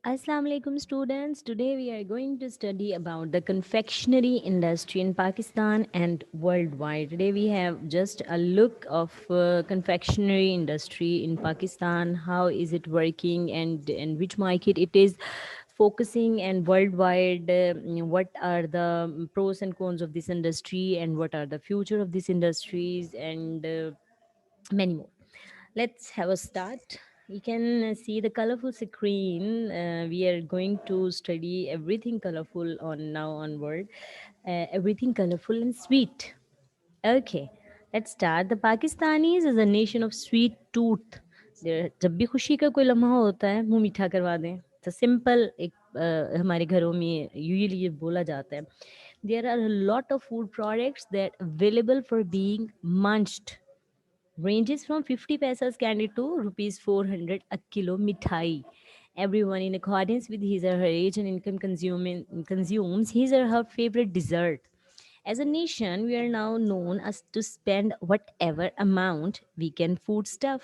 Assalamu alaikum students. Today we are going to study about the confectionery industry in Pakistan and worldwide. Today we have just a look of confectionery industry in Pakistan. How is it working and which market it is focusing and worldwide. What are the pros and cons of this industry and what are the future of these industries and many more. Let's have a start. You can see the colorful screen. We are going to study everything colorful on now onward. Everything colorful and sweet. Okay, let's start. The Pakistanis is a nation of sweet tooth. जब भी खुशी का कोई लम्हा होता है मुंह मीठा करवा दें तो सिंपल एक हमारे घरों में यूजुअली ये बोला जाता है. There are a lot of food products that available for being munched, ranges from 50 paisas candy to rupees 400 a kilo mithai. Everyone, in accordance with his or her age and income, consumes his or her favorite dessert. As a nation, we are now known as to spend whatever amount we can food stuff.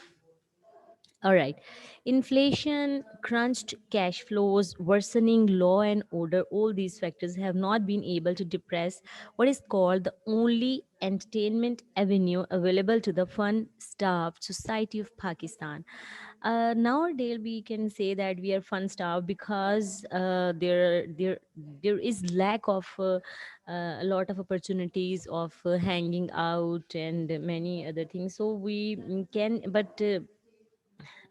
All right. Inflation, crunched cash flows, worsening law and order, all these factors have not been able to depress what is called the only entertainment avenue available to the fun starved society of Pakistan. Nowadays, we can say that we are fun starved because there is lack of a lot of opportunities of hanging out and many other things. So we can, but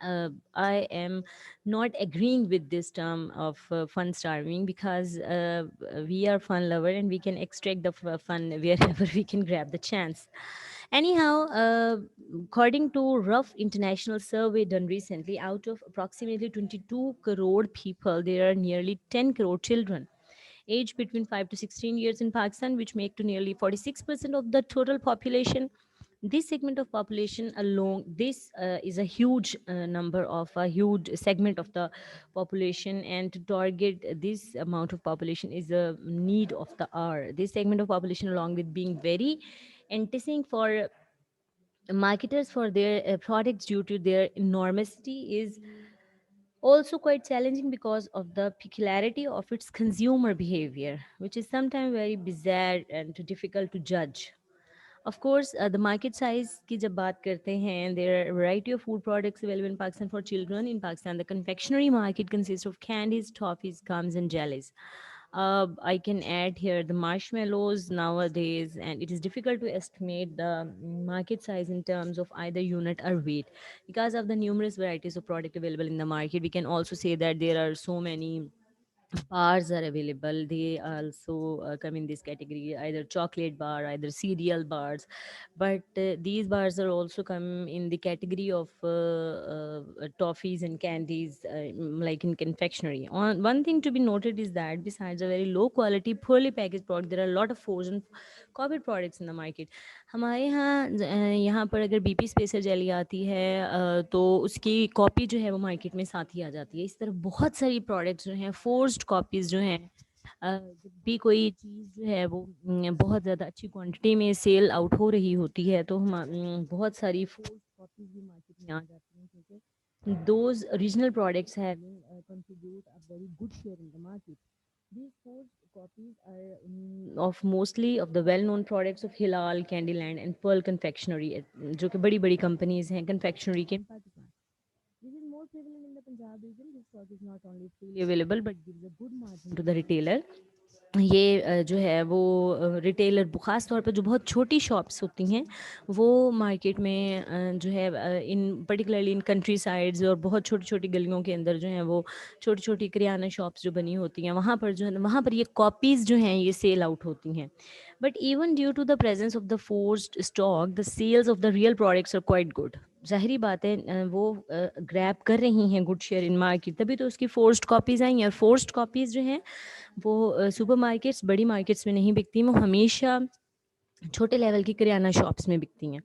I am not agreeing with this term of fun starving because we are fun lover and we can extract the fun wherever we can grab the chance. Anyhow, according to rough international survey done recently, out of approximately 22 crore people, there are nearly 10 crore children aged between 5 to 16 years in Pakistan, which make to nearly 46% of the total population. This segment of population alone, this is a huge number of a huge segment of the population, and to target this amount of population is a need of the hour. This segment of population, along with being very enticing for marketers for their products due to their enormity, is also quite challenging because of the peculiarity of its consumer behavior, which is sometimes very bizarre and too difficult to judge. Of course, the market size की जब बात करते हैं, there are a variety of food products available in Pakistan for children. In Pakistan, the confectionery market consists of candies, toffees, gums, and jellies. I can add here the marshmallows nowadays, and it is difficult to estimate the market size in terms of either unit or weight because of the numerous varieties of product available in the market. We can also say that there are so many bars are available. They also come in this category, either chocolate bar, either cereal bars, but these bars are also come in the category of toffees and candies, like in confectionery. One thing to be noted is that besides a very low quality poorly packaged product, there are a lot of frozen copied products in the market. हमारे यहाँ यहाँ पर अगर BP spacer jelly आती है तो उसकी copy जो है वो मार्केट में साथ ही आ जाती है. इस तरह बहुत सारी प्रोडक्ट्स जो हैं फोर्स्ड कॉपीज जो हैं, जब भी कोई चीज़ जो है वो बहुत ज़्यादा अच्छी क्वांटिटी में सेल आउट हो रही होती है तो बहुत सारी फोर्स्ड कॉपीज भी मार्केट में आ जाती हैं, क्योंकि those original products have contribute a very good share in the market. These forged copies are of mostly of the well-known products of Hilal, Candyland, and Pearl Confectionery, जो कि बड़ी-बड़ी companies हैं confectionery के Pakistan. This is more prevalent in the Punjab region. This stock is not only freely available but gives a good margin to the retailer. ये जो है वो retailer ख़ास तौर पे जो बहुत छोटी शॉप्स होती हैं वो मार्केट में जो है in particularly in country sides और बहुत छोटी-छोटी गलियों के अंदर जो हैं वो छोटी-छोटी किराना शॉप्स जो बनी होती हैं, वहाँ पर जो है वहाँ पर ये कॉपीज़ जो हैं ये सेल आउट होती हैं. But even due to the presence of the forced stock, the sales of the real products are quite good. ज़ाहिरी बात है वो ग्रैब कर रही हैं गुड शेयर इन मार्केट, तभी तो उसकी फोर्स्ड कॉपीज़ आई हैं. और फोर्स्ड कॉपीज़ जो हैं वो सुपर मार्केट्स, बड़ी मार्केट्स में नहीं बिकती, वो हमेशा छोटे लेवल की किराना शॉप्स में बिकती हैं.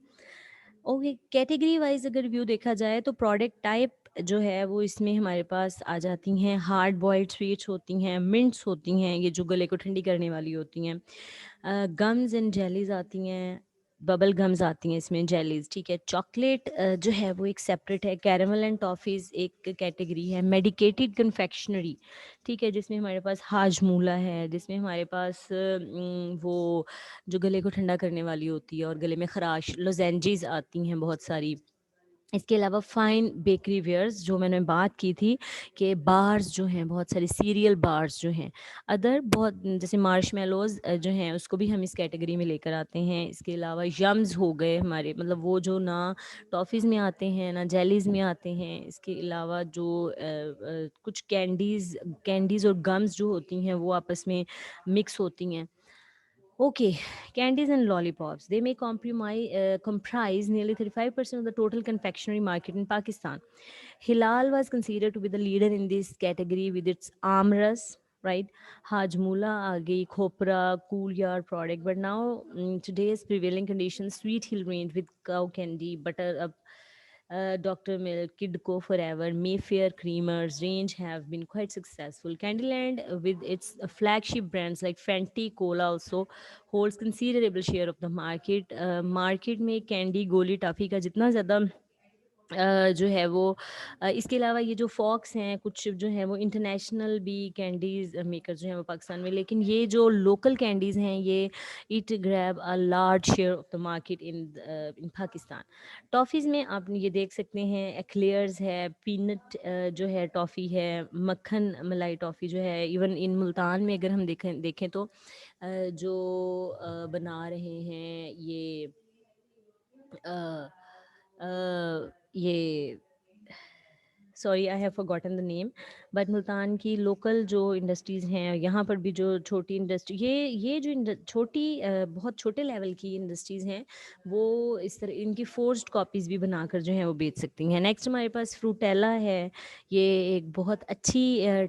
ओके, कैटेगरी वाइज अगर व्यू देखा जाए तो प्रोडक्ट टाइप जो है वो इसमें हमारे पास आ जाती हैं. हार्ड बॉइल्ड स्वीट्स होती हैं, मिंट्स होती हैं, ये जो गले को ठंडी करने वाली होती हैं, गम्स एंड जेलीज आती हैं, बबल गम्स आती हैं इसमें, जेलीज, ठीक है। चॉकलेट जो है वो एक सेपरेट है। कैरमल एंड टॉफ़ीज़ एक कैटेगरी है। मेडिकेटेड कन्फेक्शनरी, ठीक है, जिसमें हमारे पास हाजमूला है, जिसमें हमारे पास वो जो गले को ठंडा करने वाली होती है और गले में खराश, लोजेंजीज आती हैं बहुत सारी। इसके अलावा फ़ाइन बेकरी वेयर्स जो मैंने बात की थी, कि बार्स जो हैं, बहुत सारे सीरियल बार्स जो हैं, अदर बहुत जैसे मार्शमेलोज़ जो हैं उसको भी हम इस कैटेगरी में लेकर आते हैं। इसके अलावा यम्स हो गए हमारे, मतलब वो जो ना टॉफ़ीज़ में आते हैं ना जेलीज़ में आते हैं। इसके अलावा जो कुछ कैंडीज़ और गम्स जो होती हैं वो आपस में मिक्स होती हैं। Okay, candies and lollipops. They may comprise nearly 35% of the total confectionery market in Pakistan. Hilal was considered to be the leader in this category with its Amras, right? Hajmula, Agi, Khopra, Cool Yard product. But now, today's prevailing conditions, Sweet Hill range with cow candy, butter up, Dr. Milk, Kidco Forever, Mayfair Creamers range have been quite successful. Candyland, with its flagship brands like Fenty Cola, also holds considerable share of the market. Market में candy गोली toffee का जितना ज़्यादा जो है वो इसके अलावा ये जो फॉक्स हैं कुछ जो हैं वो इंटरनेशनल भी कैंडीज़ मेकर जो हैं वो पाकिस्तान में, लेकिन ये जो लोकल कैंडीज़ हैं ये it grab a large share of the market in Pakistan. Toffees में आप ये देख सकते हैं, एक्लेयर्स है, पीनट जो है टॉफ़ी है, मक्खन मलाई टॉफ़ी जो है, इवन इन मुल्तान में अगर हम देखें देखें तो जो बना रहे हैं ये अ, ये sorry I have forgotten the name, but Multan की लोकल जो इंडस्ट्रीज़ हैं यहाँ पर भी जो छोटी इंडस्ट्री, ये जो छोटी बहुत छोटे लेवल की इंडस्ट्रीज़ हैं वो इस तरह इनकी फोर्स्ड कॉपीज़ भी बनाकर जो है वो बेच सकती हैं। नेक्स्ट हमारे पास फ्रूटेला है। ये एक बहुत अच्छी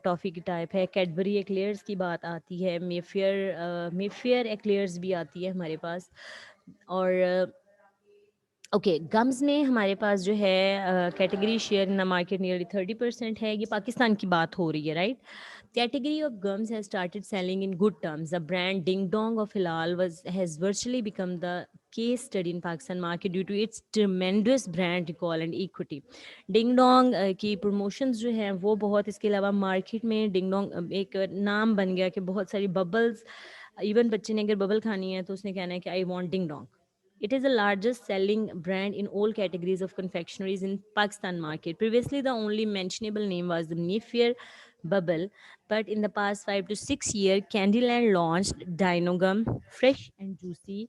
टॉफ़ी की टाइप है। कैडबरी एक्लेयर्स की बात आती है, मेफेयर एक्लेयर्स भी आती है हमारे पास। और ओके, गम्स में हमारे पास जो है category share in the market nearly 30% है। ये पाकिस्तान की बात हो रही है, right? Category of gums has started selling in good terms. The brand ding dong of Hilal was has virtually become the case study in Pakistan market due to its tremendous brand recall and equity. Ding dong की promotions जो हैं वो बहुत, इसके अलावा market में ding dong एक नाम बन गया कि बहुत सारी बबल्स, इवन बच्चे ने अगर बबल खानी है तो उसने कहना है कि I want ding dong. It is the largest selling brand in all categories of confectionaries in Pakistan market. Previously, the only mentionable name was the Mayfair Bubble, but in the past 5 to 6 years, Candyland launched Dinogum, Fresh and Juicy,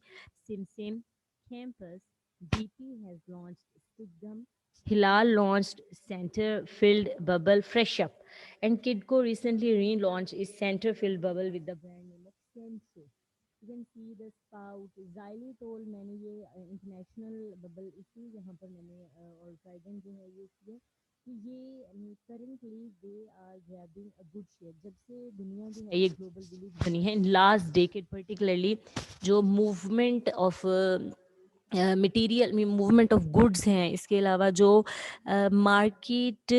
Sim Sim, Campus, BP has launched Stick Gum, Hilal launched center-filled bubble Fresh Up, and Kidco recently relaunched its center-filled bubble with the brand name of Senso. You can see the spout, xylitol, मैंने ये international bubble इसी यहाँ पर मैंने और Trident जो है ये इसलिए कि ये currently they are grabbing a good share. जब से दुनिया जो है ये ग्लोबल विलेज बनी है इन लास्ट डेकेड पर्टिकुलरली, जो movement of material movement of goods हैं, इसके अलावा जो मार्केट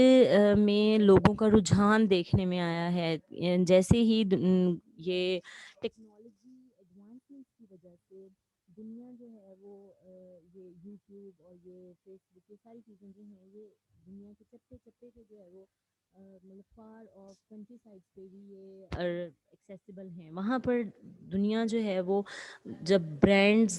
में लोगों का रुझान देखने में आया है, जैसे ही ये टेक्नोलॉजी एडवांसमेंट की वजह से दुनिया जो है वो ये यूट्यूब और ये फेसबुक, ये सारी चीज़ें जो हैं ये दुनिया के चप्पे चप्पे पे जो है वो मतलब फार ऑफ कंट्री साइड्स पे भी ये एक्सेसिबल हैं। वहाँ पर दुनिया जो है वो, जब ब्रांड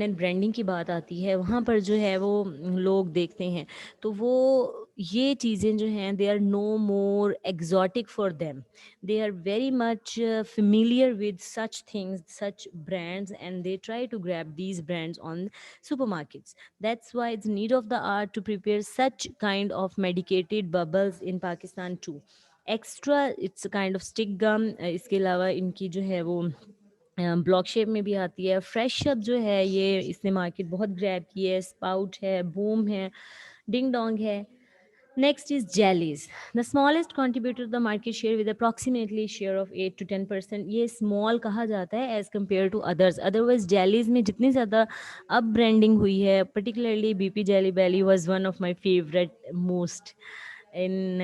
एंड ब्रांडिंग की बात आती है वहाँ पर जो है वो लोग देखते हैं तो वो ये चीज़ें जो हैं they are no more exotic for them. they are very much familiar with such things, such brands, and they try to grab these brands on supermarkets. That's why it's need of the art to prepare such kind of medicated bubbles in Pakistan too. Extra, it's a kind of stick gum। इसके अलावा इनकी जो है वो block shape में भी आती है। फ्रेश अप जो है ये इसने मार्केट बहुत ग्रैब की है। स्पाउट है, बूम है, डिंग डोंग है। Next is jellies, the smallest contributor to the market share with approximately share of 8 to 10%। ये small कहा जाता है as compared to others। Otherwise jellies में जितनी ज़्यादा अब branding हुई है, particularly BP Jelly Belly was one of my favorite most। इन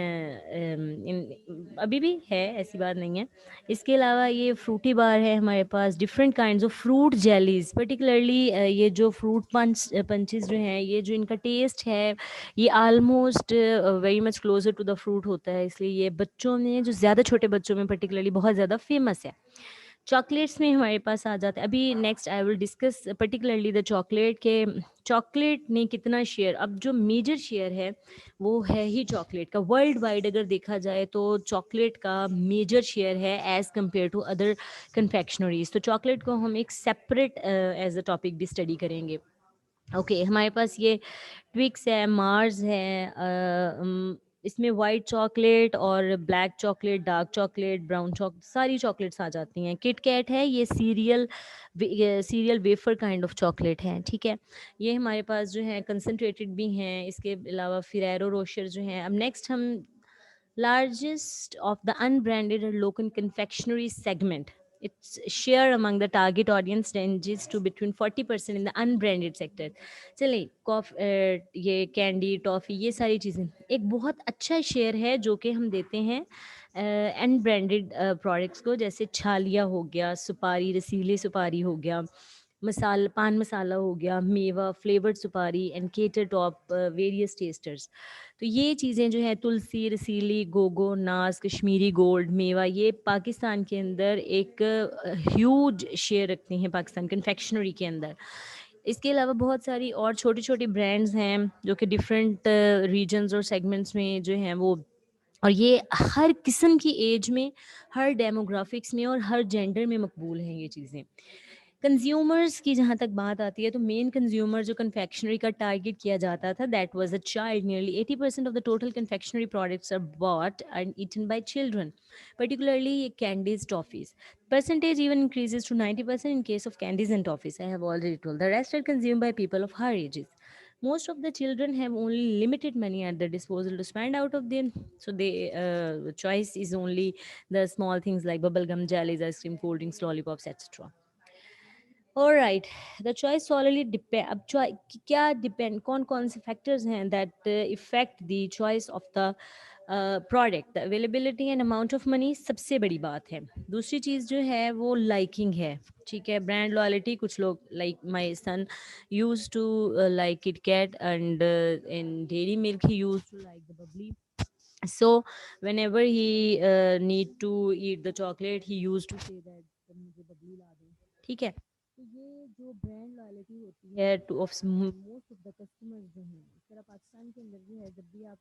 अभी भी है, ऐसी बात नहीं है। इसके अलावा ये फ्रूटी बार है हमारे पास, different kinds of fruit jellies, particularly ये जो फ्रूट पंचेस जो हैं, ये जो इनका टेस्ट है, ये almost very much closer to the fruit होता है, इसलिए ये बच्चों में, जो ज़्यादा छोटे बच्चों में पर्टिकुलरली बहुत ज़्यादा फेमस है। चॉकलेट्स में हमारे पास आ जाते हैं, अभी next I will discuss particularly the chocolate के चॉकलेट ने कितना शेयर, अब जो मेजर शेयर है वो है ही चॉकलेट का। वर्ल्ड वाइड अगर देखा जाए तो चॉकलेट का मेजर शेयर है as compare to other confectioneries. तो चॉकलेट को हम एक सेपरेट एज अ टॉपिक भी स्टडी करेंगे। ओके, हमारे पास ये ट्विक्स है, मार्स है, इसमें वाइट चॉकलेट और black chocolate, dark chocolate, brown chocolate, सारी चॉकलेट्स आ जाती हैं। किट कैट है, ये cereal wafer kind of chocolate है, ठीक है। ये हमारे पास जो है कंसनट्रेटेड भी हैं। इसके अलावा फिरेरो रोशर जो है। अब नेक्स्ट हम largest of the unbranded or local confectionery segment. Its share among the target audience ranges to between 40% in the unbranded sector. चलिए ये कैंडी, टॉफ़ी, ये सारी चीज़ें एक बहुत अच्छा शेयर है जो कि हम देते हैं अनब्रांडेड प्रोडक्ट्स को, जैसे छालिया हो गया, सुपारी, रसीले सुपारी हो गया, पान मसाला हो गया, मेवा, फ्लेवर्ड सुपारी and cater top, various testers. तो ये चीज़ें जो है, तुलसी, रसीली, गोगो, नाज, कश्मीरी गोल्ड, मेवा, ये पाकिस्तान के अंदर एक ह्यूज शेयर रखती हैं पाकिस्तान कन्फेक्शनरी के अंदर। इसके अलावा बहुत सारी और छोटी छोटी ब्रांड्स हैं जो कि डिफरेंट रीजन्स और सेगमेंट्स में जो हैं वो, और ये हर किस्म की एज में, हर डेमोग्राफिक्स में और हर जेंडर में मकबूल हैं ये चीज़ें। कंज्यूमर्स की जहाँ तक बात आती है, तो मेन कंज्यूमर जो कन्फेक्शनरी का टारगेट किया जाता था, that was a child. Nearly 80% of the total confectionery products are bought and eaten by children, particularly candies, toffees. Percentage even increases to 90% in case of candies and toffees. I have already told. The rest are consumed by people of higher ages. Most of the children have only limited money at their disposal to spend out of them, so they choice is only the small things like bubblegum, jellies, ice cream, cold drinks, lollipops, etc. All right, the choice solely depend, अब क्या depend, कौन कौन से factors हैं that effect the choice of the product, the availability and amount of money सबसे बड़ी बात है। दूसरी चीज़ जो है वो लाइकिंग है, ठीक है, ब्रांड लॉयल्टी। कुछ लोग, like my son use to like Kit Kat and in Dairy Milk he use to like the Bubbly, so whenever he need to eat the chocolate, he used to say that मुझे बबली ला दो, ठीक है। तो ये जो brand loyalty होती है two of most of the customers जो हैं, इस तरह पाकिस्तान के अंदर जो है, जब भी आप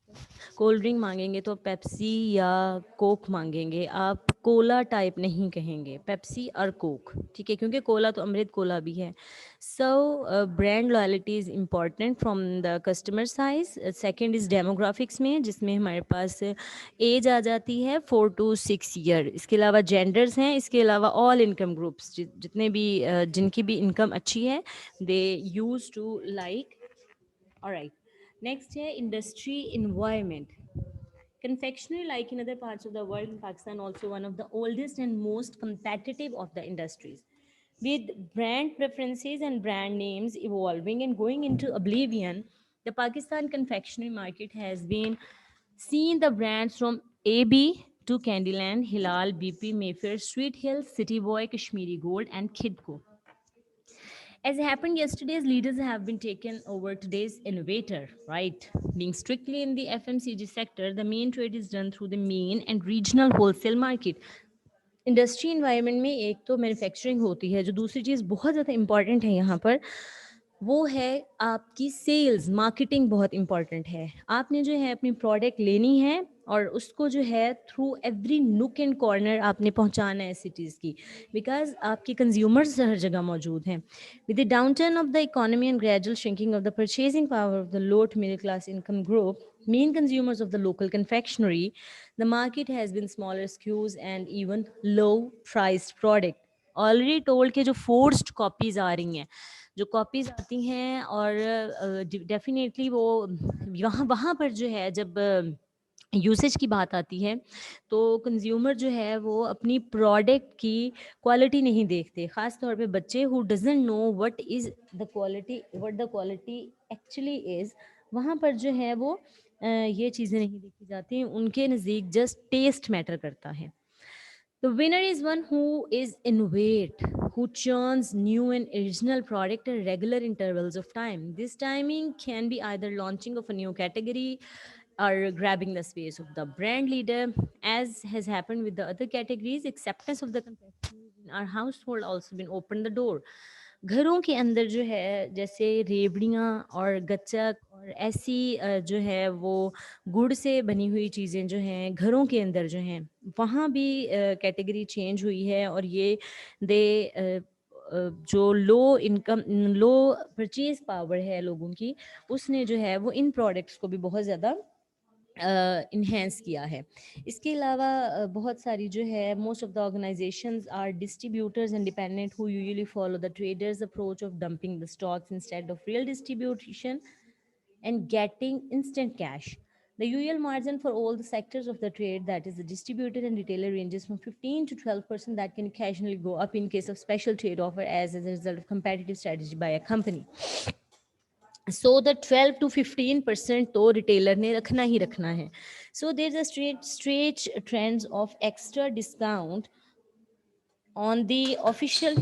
कोल्ड ड्रिंक मांगेंगे तो पेप्सी या कोक मांगेंगे, आप कोला टाइप नहीं कहेंगे, पेप्सी और कोक, ठीक है, क्योंकि कोला तो अमृत कोला भी है। So brand loyalty is important from the customer size. Second is demographics में, जिसमें हमारे पास एज आ जाती है 4 to 6 ईयर। इसके अलावा जेंडर्स हैं, इसके अलावा ऑल इनकम ग्रुप्स, जितने भी जिनकी भी इनकम अच्छी है, they use to like. Alright, next है industry environment. Confectionery, like in other parts of the world, in Pakistan also one of the oldest and most competitive of the industries. With brand preferences and brand names evolving and going into oblivion, the Pakistan confectionery market has been seen the brands from AB to Candyland, Hilal, BP, Mayfair, Sweet Hill, City Boy, Kashmiri Gold, and Kidco. As happened yesterday's leaders have been taken over today's innovator, right? Being strictly in the FMCG sector, the main trade is done through the main and regional wholesale market. Industry environment में एक तो manufacturing होती है, जो दूसरी चीज़ बहुत ज़्यादा important है यहाँ पर, वो है आपकी सेल्स, मार्केटिंग बहुत इंपॉर्टेंट है। आपने जो है अपनी प्रोडक्ट लेनी है और उसको जो है थ्रू एवरी नुक एंड कॉर्नर आपने पहुंचाना है सिटीज़ की, बिकॉज आपके कंज्यूमर्स हर जगह मौजूद हैं। With the down turn off the economy and gradual shrinking of the purchasing power of the lower middle class income group, main consumers of the local confectionery, the market has been smaller SKUs and even low priced product. Already told के जो forced copies आ रही हैं, जो copies आती हैं, और definitely वो वहाँ वहाँ पर जो है, जब यूसेज की बात आती है, तो कंज्यूमर जो है वो अपनी प्रोडक्ट की क्वालिटी नहीं देखते, ख़ास तौर पे बच्चे who doesn't know what the quality actually is. वहाँ पर जो है वो ये चीज़ें नहीं देखी जाती, उनके नज़दीक जस्ट टेस्ट मैटर करता है। The winner is one who is innovate, who churns new and original product at regular intervals of time. This timing can be either launching of a new category or grabbing the space of the brand leader, as has happened with the other categories. Acceptance of the confectionery in our household also been opened the door. घरों के अंदर जो है जैसे रेवड़ियाँ और गच्चक और ऐसी जो है वो गुड़ से बनी हुई चीज़ें जो हैं घरों के अंदर जो हैं वहाँ भी कैटेगरी चेंज हुई है और ये दे जो लो परचेज पावर है लोगों की उसने जो है वो इन प्रोडक्ट्स को भी बहुत ज़्यादा इन्हेंस किया है। इसके अलावा बहुत सारी जो है most of the organisations are distributors independent who usually follow the traders approach of dumping the stocks instead of real distribution and getting instant cash. The UL margin for all the sectors of the trade, that is the distributor and retailer, ranges from 15 to 12% that can occasionally go up in case of special trade offer as a result of competitive strategy by a company. So the 12 to 15% तो retailer ने रखना ही रखना है. So there's a straight trends of extra discount on the official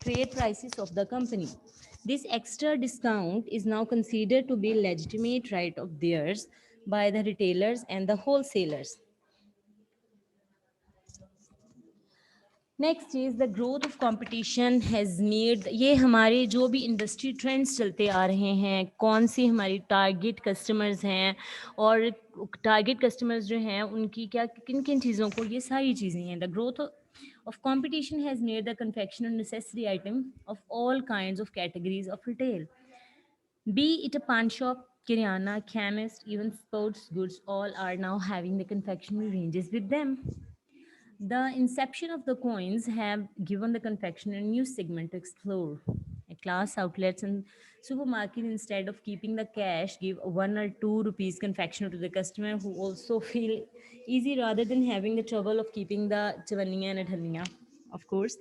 trade prices of the company. This extra discount is now considered to be legitimate right of theirs by the retailers and the wholesalers. Next is the growth of competition has made, ये हमारे जो भी industry trends चलते आ रहे हैं, कौन सी हमारी target customers हैं और टारगेट कस्टमर्स जो हैं उनकी क्या किन किन चीज़ों को, ये सारी चीज़ें हैं. The growth of competition has made the confection a necessary item of all kinds of categories of retail. Be it a pawn shop, kirana, chemist, even sports goods, all are now having the confectionery ranges with them. The inception of the coins have given the confectioner a new segment to explore. Class outlets and supermarket, instead of keeping the cash, give 1 or 2 rupees confectioner to the customer who also feel easy rather than having the trouble of keeping the chavaniya and athaniya, of course.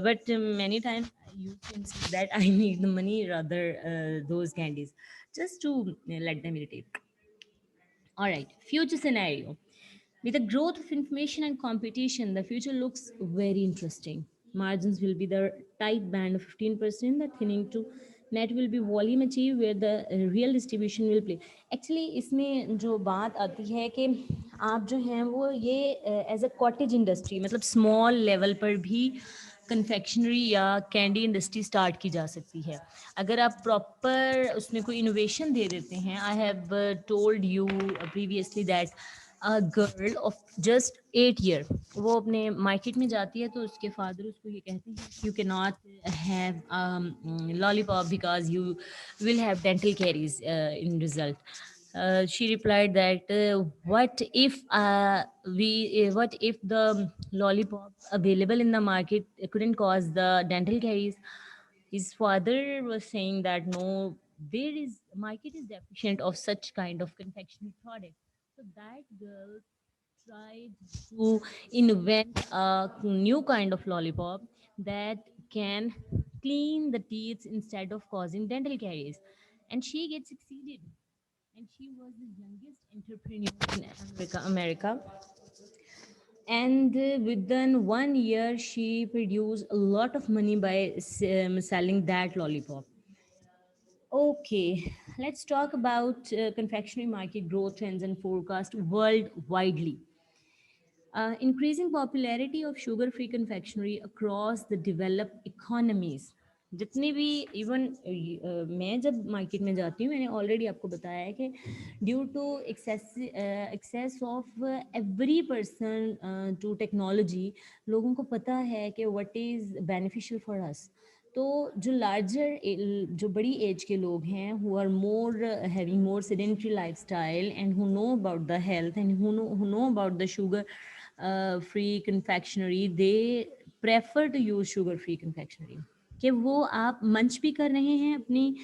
But many times you can see that I need the money rather those candies just to let them irritate. All right, future scenario. With the growth of information and competition, the future looks very interesting. Margins will be the tight band of 15%, the thinning to net will be volume achieved where the real distribution will play. Actually, इसमें जो बात आती है कि आप जो हैं वो ये एज अ कॉटेज इंडस्ट्री मतलब स्मॉल लेवल पर भी कन्फेक्शनरी या कैंडी इंडस्ट्री स्टार्ट की जा सकती है अगर आप प्रॉपर उसमें कोई इनोवेशन दे देते हैं. I have told you previously that a girl of just 8 year वो अपने मार्केट में जाती है तो उसके फादर उसको ये कहते हैं you can not have lollipop because you will have dental caries in result. She replied that what if the lollipop available in the market couldn't cause the dental caries. His father was saying that no, there is market is deficient of such kind of confectionery product. So that girl tried to invent a new kind of lollipop that can clean the teeth instead of causing dental caries, and she gets succeeded, and she was the youngest entrepreneur in America. And within 1 year, she produced a lot of money by selling that lollipop. Okay, let's talk about confectionery market growth trends and forecast worldwide. Increasing popularity of sugar free confectionery across the developed economies. जितने भी even मैं जब market में जाती हूँ मैंने already आपको बताया है कि due to access of every person to technology लोगों को पता है कि what is beneficial for us. तो जो लार्जर जो बड़ी एज के लोग हैं who are more having more sedentary lifestyle and who know about the health and who know about the sugar free confectionery, they prefer to use sugar free confectionery. कि वो आप मंच भी कर रहे हैं अपनी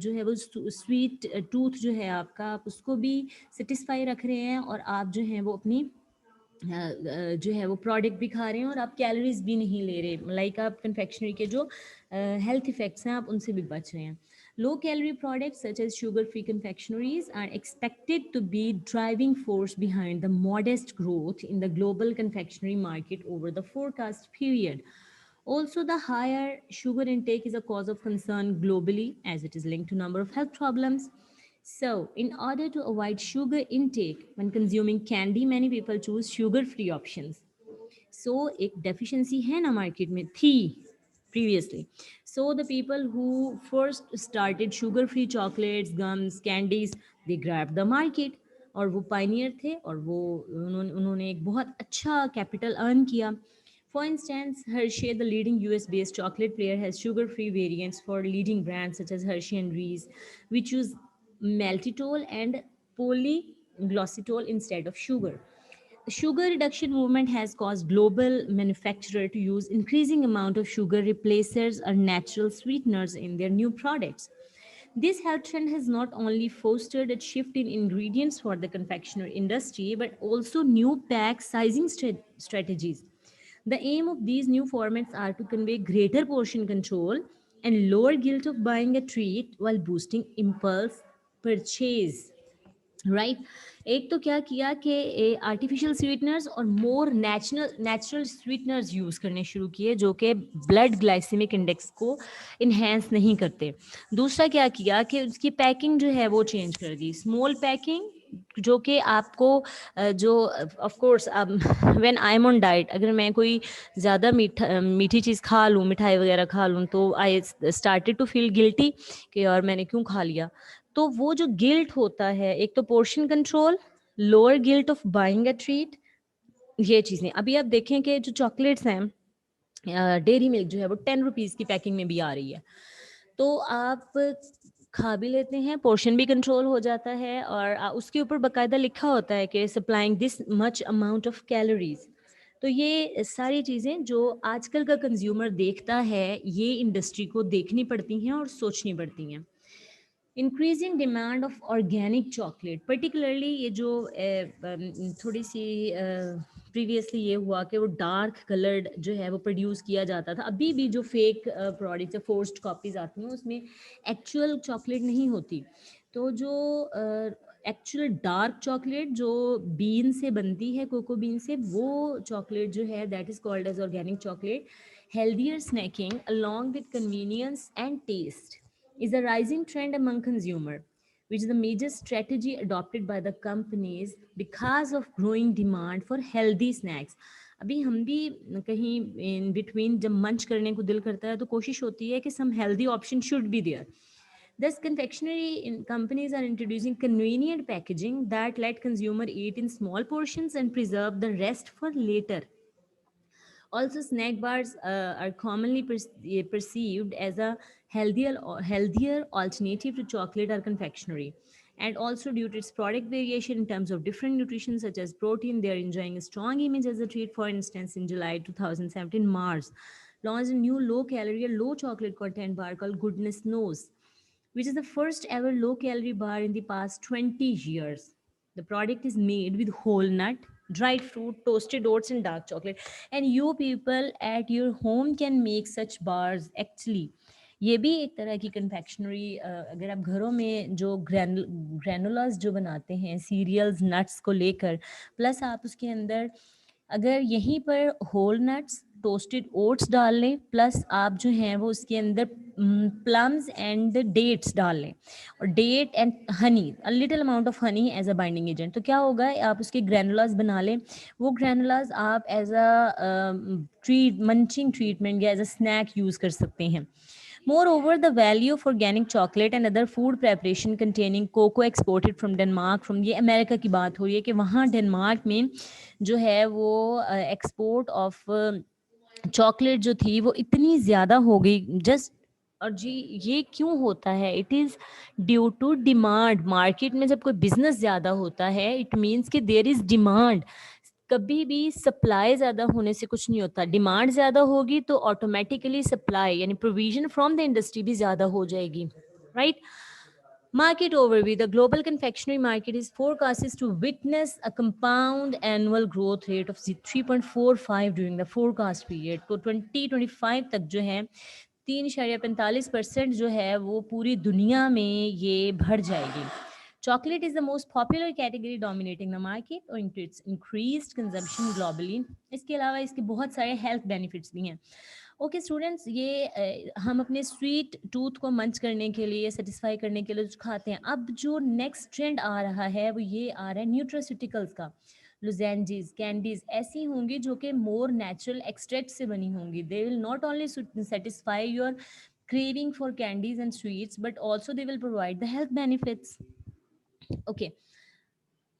जो है वो स्वीट टूथ जो है आपका आप उसको भी सेटिस्फाई रख रहे हैं और आप जो है वो अपनी जो है वो प्रोडक्ट भी खा रहे हैं और आप कैलोरीज भी नहीं ले रहे. लाइक आप कन्फेक्शनरी के जो हेल्थ इफ़ेक्ट्स हैं आप उनसे भी बच रहे हैं. Low calorie products such as sugar free confectioneries are expected to be driving force behind the modest growth in the global confectionery market over the forecast period. Also, the higher sugar intake is a cause of concern globally as it is linked to number of health problems. So, in order to avoid sugar intake when consuming candy, many people choose sugar free options. So एक deficiency है ना market में थी previously. So the people who first started sugar free chocolates, gums, candies, they grabbed the market. और वो pioneer थे और वो उन्होंने एक बहुत अच्छा capital earn किया. For instance, Hershey, the leading US-based chocolate player, has sugar-free variants for leading brands such as Hershey and Reese, which use maltitol and polyglossitol instead of sugar. The sugar reduction movement has caused global manufacturers to use increasing amount of sugar replacers or natural sweeteners in their new products. This health trend has not only fostered a shift in ingredients for the confectionery industry but also new pack sizing strategies. The aim of these new formats are to convey greater portion control and lower guilt of buying a treat while boosting impulse purchase. Right एक तो क्या किया कि artificial sweeteners और more natural sweeteners use करने शुरू किए जो कि ब्लड ग्लाइसेमिक इंडेक्स को इन्हेंस नहीं करते. दूसरा क्या किया कि उसकी पैकिंग जो है वो चेंज कर दी, स्मॉल पैकिंग जो कि आपको जो ऑफ कोर्स अब when I am on diet अगर मैं कोई ज़्यादा मीठी चीज़ खा लूँ, मिठाई वगैरह खा लूँ, तो I started to feel guilty कि यार मैंने क्यों खा लिया. तो वो जो गिल्ट होता है, एक तो portion control, lower guilt of buying a treat, ये चीज़ें. अभी आप देखें कि जो चॉकलेट्स हैं, डेयरी मिल्क जो है वो 10 रुपीज़ की पैकिंग में भी आ रही है. तो आप खा भी लेते हैं, पोर्शन भी कंट्रोल हो जाता है और उसके ऊपर बाकायदा लिखा होता है कि supplying this much amount of calories. तो ये सारी चीज़ें जो आजकल का कंज्यूमर देखता है, ये इंडस्ट्री को देखनी पड़ती हैं और सोचनी पड़ती हैं. Increasing demand of organic chocolate, particularly ये जो थोड़ी सी प्रीवियसली ये हुआ कि वो डार्क कलर्ड जो है वो प्रोड्यूस किया जाता था. अभी भी जो फेक प्रोडक्ट्स या फोर्स्ड कॉपीज आती हैं उसमें एक्चुअल चॉकलेट नहीं होती. तो जो एक्चुअल डार्क चॉकलेट जो बीन से बनती है, कोको बीन से, वो चॉकलेट जो है that is called as organic chocolate. Healthier snacking along with convenience and taste is a rising trend among consumers, which is the major strategy adopted by the companies because of growing demand for healthy snacks. अभी हम भी कहीं in between जब मंच करने को दिल करता है तो कोशिश होती है कि some healthy option should be there. Thus, confectionery companies are introducing convenient packaging that let consumer eat in small portions and preserve the rest for later. Also, snack bars are commonly perceived as a healthier alternative to chocolate or confectionery. And also, due to its product variation in terms of different nutrition, such as protein, they are enjoying a strong image as a treat. For instance, in July 2017, Mars launched a new low calorie, low chocolate content bar called Goodness Knows, which is the first ever low calorie bar in the past 20 years. The product is made with whole nut, dried fruit, toasted oats, and dark chocolate. And you people at your home can make such bars actually. ये भी एक तरह की confectionery, अगर आप घरों में जो ग्रैनुलास जो बनाते हैं सीरियल्स नट्स को लेकर, प्लस आप उसके अंदर अगर यहीं पर होल नट्स टोस्टेड ओट्स डाल लें, प्लस आप जो हैं वो उसके अंदर प्लम्स एंड डेट्स डाल लें, और date and honey, a little amount of honey as a binding agent, तो क्या होगा, आप उसके ग्रैनुलास बना लें. वो ग्रैनुलास आप as a treat munching treatment या एज अ स्नैक यूज़ कर सकते हैं. Moreover, the value of organic chocolate and other food preparation containing cocoa exported from Denmark, from ये अमेरिका की बात हो रही है कि वहाँ डेनमार्क में जो है वो एक्सपोर्ट ऑफ चॉकलेट जो थी वो इतनी ज़्यादा हो गई जस्ट. और जी ये क्यों होता है, it is due to demand. Market में जब कोई बिजनेस ज़्यादा होता है इट मीन्स कि देयर इज़ डिमांड. कभी भी सप्लाई ज़्यादा होने से कुछ नहीं होता, डिमांड ज़्यादा होगी तो ऑटोमेटिकली सप्लाई यानी प्रोविजन फ्रॉम द इंडस्ट्री भी ज़्यादा हो जाएगी, right. Market overview. The global confectionery market is forecasted to witness a compound annual growth rate of 3.45 during the forecast period. तो 2025 तक जो है 3.45% जो है वो पूरी दुनिया में ये बढ़ जाएगी. Chocolate is the most popular category dominating the market owing to its increased consumption globally. इसके अलावा इसके बहुत सारे हेल्थ बेनिफिट्स भी हैं. ओके स्टूडेंट्स, ये हम अपने स्वीट टूथ को मंच करने के लिए, सेटिस्फाई करने के लिए जो खाते हैं. अब जो नेक्स्ट ट्रेंड आ रहा है वो ये आ रहा है न्यूट्रास्यूटिकल्स का. लुजेंजीज कैंडीज ऐसी होंगी जो कि मोर नेचुरल एक्सट्रैक्ट से बनी होंगी. They will not only satisfy your craving for candies and sweets, but also they will provide the health benefits. Okay.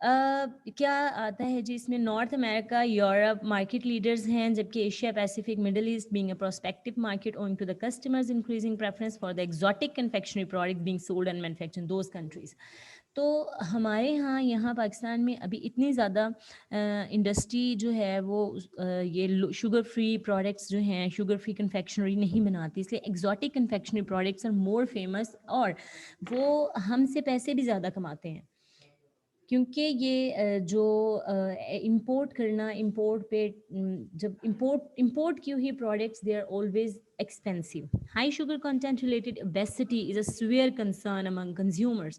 क्या आता है जी इसमें? North America, Europe market leaders हैं, जबकि Asia Pacific, Middle East being a prospective market owing to the customers increasing preference for the exotic confectionery product being sold and manufactured in those countries. तो हमारे यहाँ पाकिस्तान में अभी इतनी ज़्यादा industry जो है वो ये शुगर फ्री प्रोडक्ट्स जो हैं, शुगर फ्री कन्फेक्शनरी नहीं बनाती, इसलिए exotic confectionery products are more famous और वो हमसे पैसे भी ज़्यादा कमाते हैं, क्योंकि ये जो इंपोर्ट करना, इंपोर्ट पे जब इंपोर्ट की हुई products they are always expensive. High sugar content related obesity is a severe concern among consumers.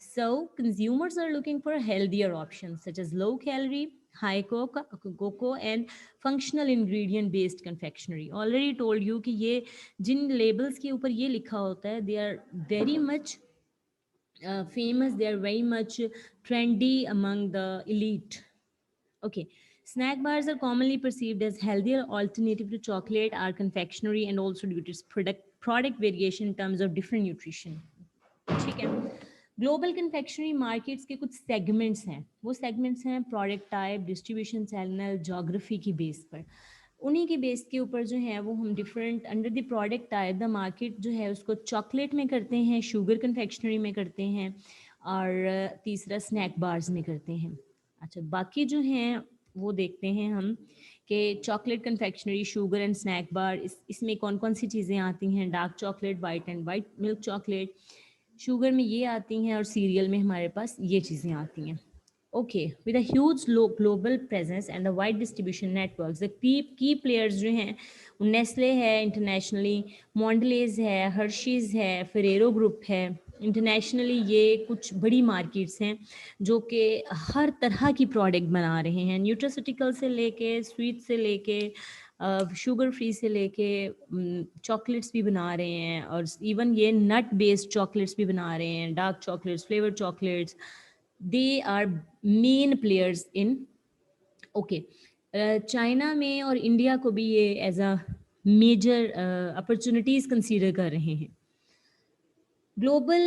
So consumers are looking for healthier options such as low calorie, high cocoa and functional ingredient based confectionery. Already told you कि ये जिन labels के ऊपर ये लिखा होता है, they are very much famous, they are very much trendy among the elite. Okay. Snack bars are commonly perceived as healthier alternative to chocolate, are confectionery, and also due to its product variation in terms of different nutrition. ठीक है. Global confectionery markets के कुछ segments हैं. वो segments हैं product type, distribution channel, geography की base पर. उन्हीं के बेस के ऊपर जो है वो हम different under the product type the market जो है उसको चॉकलेट में करते हैं, शुगर कन्फेक्शनरी में करते हैं, और तीसरा स्नैक बार्स में करते हैं. अच्छा, बाकी जो हैं वो देखते हैं हम कि chocolate confectionery, sugar and snack bar, इसमें कौन कौन सी चीज़ें आती हैं. Dark chocolate, white and white milk chocolate, sugar में ये आती हैं, और सीरियल में हमारे पास ये चीज़ें आती हैं. Okay. With a huge global presence and a wide distribution networks, the key players जो हैं, नेस्ले है इंटरनेशनली, मॉन्डलेज है, हर्शीज़ है, फेरेरो ग्रुप है. इंटरनेशनली ये कुछ बड़ी मार्केट्स हैं जो कि हर तरह की प्रोडक्ट बना रहे हैं, न्यूट्रास्यूटिकल से लेके, स्वीट से लेके, शुगर फ्री से लेके चॉकलेट्स भी बना रहे हैं, और इवन ये नट बेस्ड चॉकलेट्स भी बना रहे हैं, dark chocolates, flavour chocolates. They are main players in. Okay. China में और इंडिया को भी ये as a major opportunities consider कर रहे हैं. ग्लोबल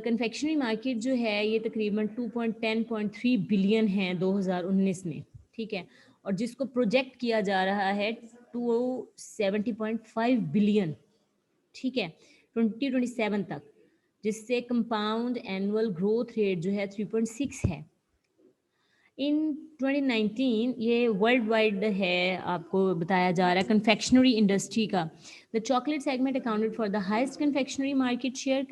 कन्फेक्शनरी मार्केट जो है ये तकरीबन 2.10.3 बिलियन है 2019 में. ठीक है. और जिसको प्रोजेक्ट किया जा रहा है 270.5 बिलियन. ठीक है, 2027 तक, जिससे कंपाउंड एनुअल ग्रोथ रेट जो है 3.6 है. इन 2019 ये वर्ल्ड वाइड है, आपको बताया जा रहा है कन्फेक्शनरी इंडस्ट्री का. The chocolate segment accounted for the highest confectionery market share.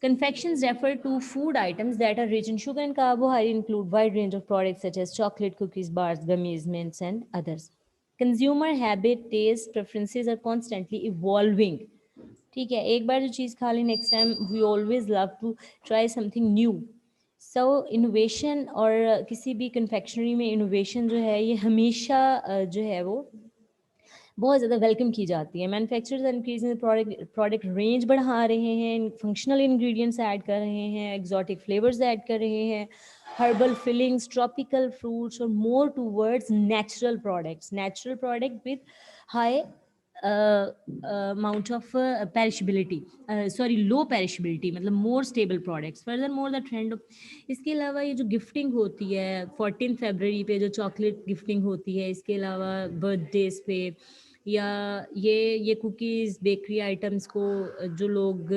Confections refer to food items that are rich in sugar and carbohydrate, include wide range of products such as chocolate, cookies, bars, gummies, mints, and others. Consumer habit, taste, preferences are constantly evolving. ठीक है, एक बार जो चीज़ खा ली, next time we always love to try something new. So innovation, और किसी भी कन्फेक्शनरी में इनोवेशन जो है ये हमेशा जो है वो बहुत ज़्यादा वेलकम की जाती है. मैन्युफैक्चरर्स इंक्रीजिंग प्रोडक्ट रेंज बढ़ा रहे हैं, फंक्शनल इंग्रेडिएंट्स ऐड कर रहे हैं, एक्जॉटिक फ्लेवर्स ऐड कर रहे हैं, हर्बल फिलिंग्स, ट्रॉपिकल फ्रूट्स, और more towards natural product with high amount of perishability, low perishability, मतलब more stable products. Furthermore the trend इसके अलावा ये जो गिफ्टिंग होती है 14 फरवरी पे, जो चॉकलेट गिफ्टिंग होती है, इसके अलावा बर्थडेज पे, या ये कुकीज़, बेकरी आइटम्स को जो लोग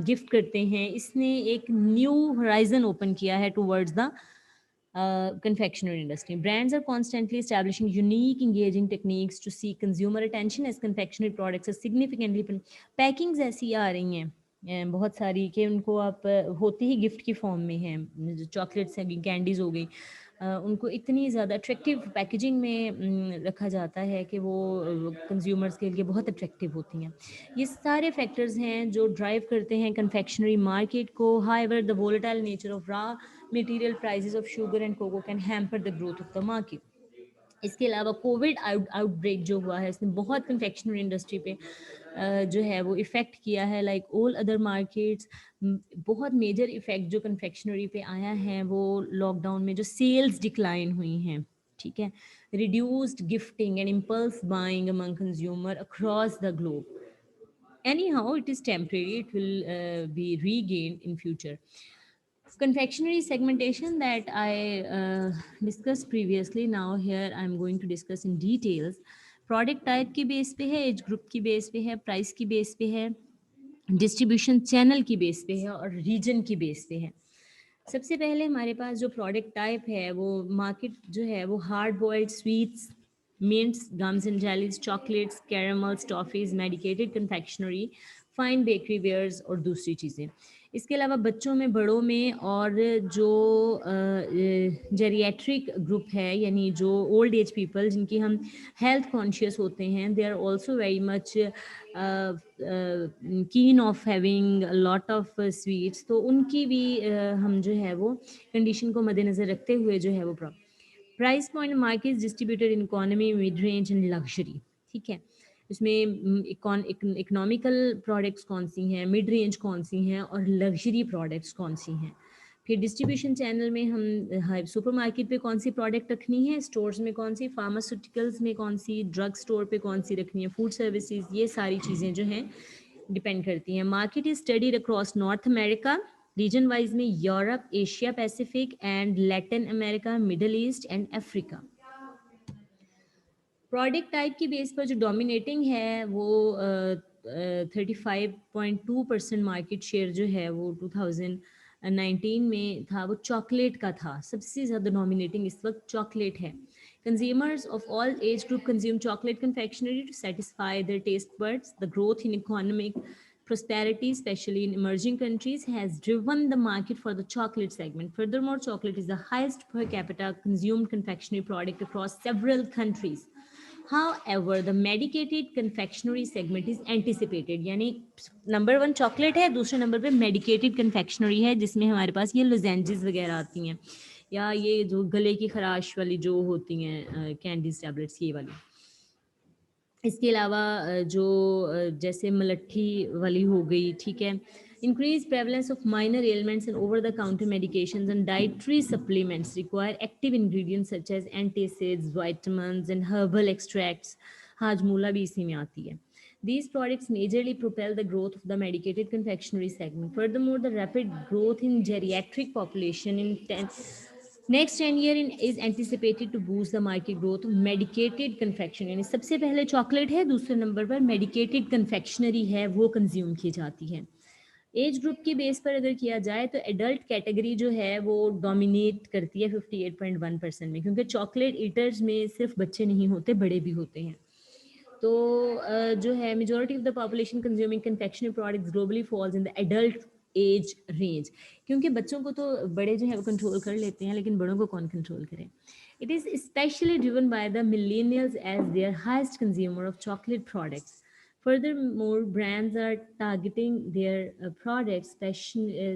गिफ्ट करते हैं, इसने एक न्यू होराइजन ओपन किया है towards the confectionery industry. Brands are constantly establishing unique, engaging techniques to seek consumer attention as confectionery products are significantly. Packings ऐसी आ रही हैं बहुत सारी कि उनको आप होती ही गिफ्ट की फॉर्म में हैं, चॉकलेट्स हैं, कैंडीज हो गई, उनको इतनी ज़्यादा अट्रैक्टिव पैकेजिंग में रखा जाता है कि वो कंज्यूमर्स के लिए बहुत अट्रैक्टिव होती हैं। ये सारे फैक्टर्स हैं जो ड्राइव करते हैं कन्फेक्शनरी मार्केट को। However the volatile nature of raw material prices of sugar and cocoa can hamper the growth of the market. इसके अलावा कोविड आउटब्रेक जो हुआ है इसने बहुत कन्फेक्शनरी इंडस्ट्री पे जो है वो इफ़ेक्ट किया है। लाइक ऑल अदर मार्केट्स, बहुत मेजर इफ़ेक्ट जो कन्फेक्शनरी पे आया है वो लॉकडाउन में जो सेल्स डिक्लाइन हुई हैं, ठीक है, reduced gifting and impulse buying among consumer across the globe. Anyhow, it is temporary. It will be regained in future. Confectionery segmentation that I discussed previously. Now here I am going to discuss in details. Product type की base पे है, age group की base पे है, price की base पे है, distribution channel की बेस पे है और रीजन की बेस पे है। सबसे पहले हमारे पास जो प्रोडक्ट टाइप है वो मार्केट जो है वो hard boiled sweets, mints, gums and jellies, chocolates, caramels, toffees, medicated confectionery, fine bakery wares और दूसरी चीज़ें। इसके अलावा बच्चों में, बड़ों में और जो जेरिएट्रिक ग्रुप है यानी जो ओल्ड एज पीपल जिनकी हम हेल्थ कॉन्शियस होते हैं, they are also very much keen of having lot of sweets, तो उनकी भी हम जो है वो कंडीशन को मद्देनज़र रखते हुए जो है वो price point market distributed in economy, mid range and luxury, ठीक है। इसमें इकोनॉमिकल प्रोडक्ट्स कौन सी हैं, मिड रेंज कौन सी हैं और लग्जरी प्रोडक्ट्स कौन सी हैं। फिर डिस्ट्रीब्यूशन चैनल में हम सुपर मार्केट पे कौन सी प्रोडक्ट रखनी है, स्टोर्स में कौन सी, फार्मास्यूटिकल्स में कौन सी, ड्रग स्टोर पे कौन सी रखनी है, फूड सर्विसेज, ये सारी चीज़ें जो हैं डिपेंड करती हैं। Market is studied across North America, region wise में Europe, Asia Pacific and Latin America, Middle East and Africa. Product type की बेस पर जो डोमिनेटिंग है वो 35.2% मार्केट शेयर जो है वो 2019 में था, वो चॉकलेट का था। सबसे ज़्यादा डोमिनेटिंग इस वक्त चॉकलेट है। Consumers of all age group consume chocolate confectionery to satisfy their taste buds. The growth in economic prosperity, especially in emerging countries, has driven the market for the chocolate segment. Furthermore, chocolate is the highest per capita consumed confectionery product across several countries. However, the medicated confectionery segment is anticipated, यानी number 1 chocolate है, दूसरे number पे medicated confectionery है जिसमें हमारे पास ये lozenges वगैरह आती हैं या ये जो गले की खराश वाली जो होती हैं कैंडीज टैबलेट्स, ये वाली। इसके अलावा जो जैसे मलट्ठी वाली हो गई, ठीक है। Increased prevalence of minor ailments and over-the-counter medications and dietary supplements require active ingredients such as antacids, vitamins, and herbal extracts. Hajmola भी इसी में आती है. These products majorly propel the growth of the medicated confectionery segment. Furthermore, the rapid growth in geriatric population in next 10 year in is anticipated to boost the market growth of medicated confection, यानी सबसे पहले chocolate है, दूसरे number पर medicated confectionery है, वो consume की जाती है। एज ग्रुप की बेस पर अगर किया जाए तो एडल्ट कैटेगरी जो है वो डोमिनेट करती है 58.1% में, क्योंकि चॉकलेट ईटर्स में सिर्फ बच्चे नहीं होते, बड़े भी होते हैं। तो जो है majority of the population consuming confectionery products globally falls in the adult age range, क्योंकि बच्चों को तो बड़े जो है वो कंट्रोल कर लेते हैं, लेकिन बड़ों को कौन कंट्रोल करे। It is specially driven by the millennials as their highest consumer of chocolate products. Furthermore, brands are targeting their products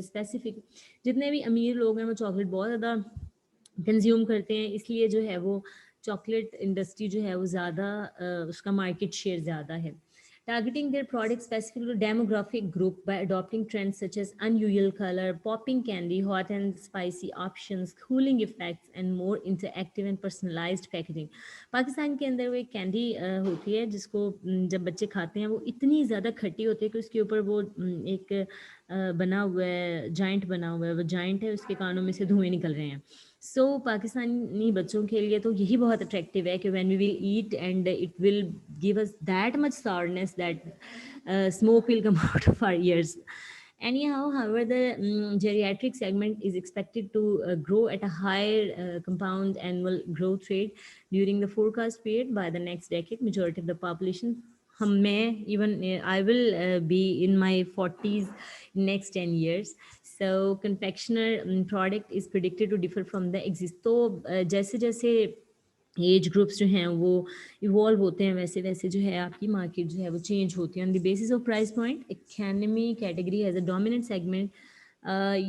specific. जितने भी अमीर लोग हैं वो चॉकलेट बहुत ज़्यादा कंज्यूम करते हैं, इसलिए जो है वो चॉकलेट इंडस्ट्री जो है वो ज़्यादा उसका मार्केट शेयर ज़्यादा है. Targeting their products specifically to demographic group by adopting trends such as unusual color, popping candy, hot and spicy options, cooling effects, and more interactive and personalized packaging. Pakistan के अंदर वो एक कैंडी होती है जिसको जब बच्चे खाते हैं वो इतनी ज़्यादा खट्टी होती है कि उसके ऊपर वो एक बना हुआ है, जाइंट बना हुआ है, वो जाइंट है, उसके कानों में से धुएं निकल रहे हैं. सो पाकिस्तानी बच्चों के लिए तो यही बहुत अट्रैक्टिव है कि when we will eat and it will give us that much sourness that smoke will come out of our ears. Anyhow, however, the geriatric segment is expected to grow at a higher compound annual growth rate during the forecast period. By the next decade, majority of the population, even I will be in my 40s next 10 years. So confectioner product is predicted to differ from the exist. तो जैसे जैसे age groups जो हैं वो evolve होते हैं, वैसे वैसे जो है आपकी मार्केट जो है वो चेंज होती है। On the basis of price point, economy category has a dominant segment.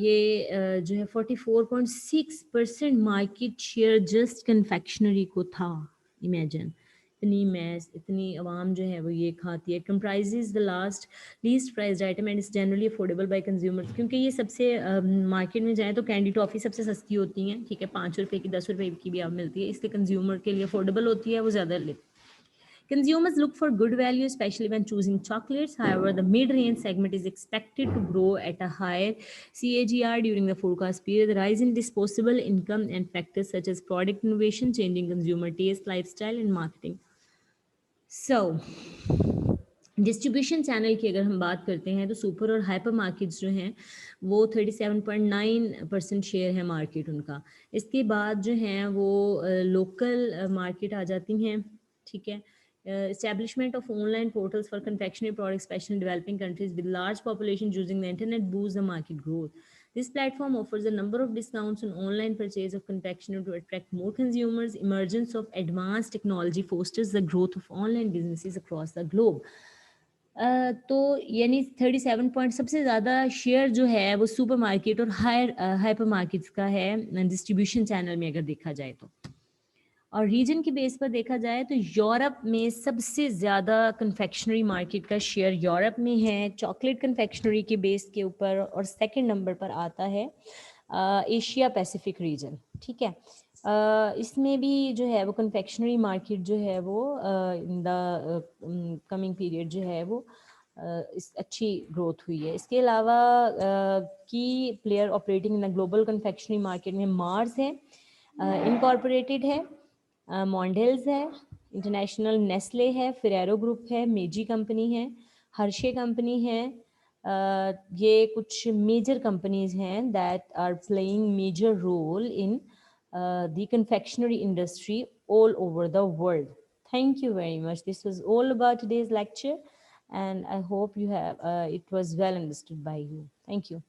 ये जो है 44.6% मार्केट शेयर जस्ट कन्फेक्शनरी को था। इमेजिन, इतनी मैस, इतनी आवाम जो है वो ये खाती है। Comprises the last least priced item and is generally affordable by consumers, क्योंकि ये सबसे मार्केट में जाए तो कैंडी टॉफ़ी सबसे सस्ती होती हैं, ठीक है, 5 रुपए की 10 रुपए की भी आप मिलती है, इसलिए कंज्यूमर के लिए अफोर्डेबल होती है, वो ज़्यादा ले। Consumers look for good value, especially when choosing chocolates. However, the mid-range segment is expected to grow at a higher CAGR during the forecast period. The rise in disposable income and factors such as product innovation, changing consumer taste, lifestyle, and marketing. So, distribution channel की अगर हम बात करते हैं तो super और hyper markets जो हैं वो 37.9% शेयर है मार्केट उनका। इसके बाद जो हैं वो लोकल मार्केट आ जाती हैं, ठीक है। Establishment of online portals for confectionery products, especially in developing countries with large population using the internet, boosts the market growth. This platform offers a number of discounts on online purchase of confectionery to attract more consumers. Emergence of advanced technology fosters the growth of online businesses across the globe. तो यानी 37 point सबसे ज़्यादा share जो है वो super market और hyper markets का है डिस्ट्रीब्यूशन चैनल में अगर देखा जाए तो। और रीजन के बेस पर देखा जाए तो यूरोप में सबसे ज़्यादा कन्फेक्शनरी मार्केट का शेयर यूरोप में है चॉकलेट कन्फेक्शनरी के बेस के ऊपर, और सेकंड नंबर पर आता है एशिया पैसिफिक रीजन, ठीक है। इसमें भी जो है वो कन्फेक्शनरी मार्केट जो है वो इन द कमिंग पीरियड जो है वो इस अच्छी ग्रोथ हुई है। इसके अलावा key player operating in the global confectionery market में मार्स है, इनकॉर्पोरेटेड है, मॉन्डेल्स है, इंटरनेशनल नेस्ले है, फेरेरो ग्रुप है, मेजी कंपनी है, हर्शे कंपनी है। ये कुछ मेजर कंपनीज हैं that are playing major role in the confectionery industry all over the world. Thank you very much. This was all about today's lecture, and I hope you have it was well understood by you. Thank you.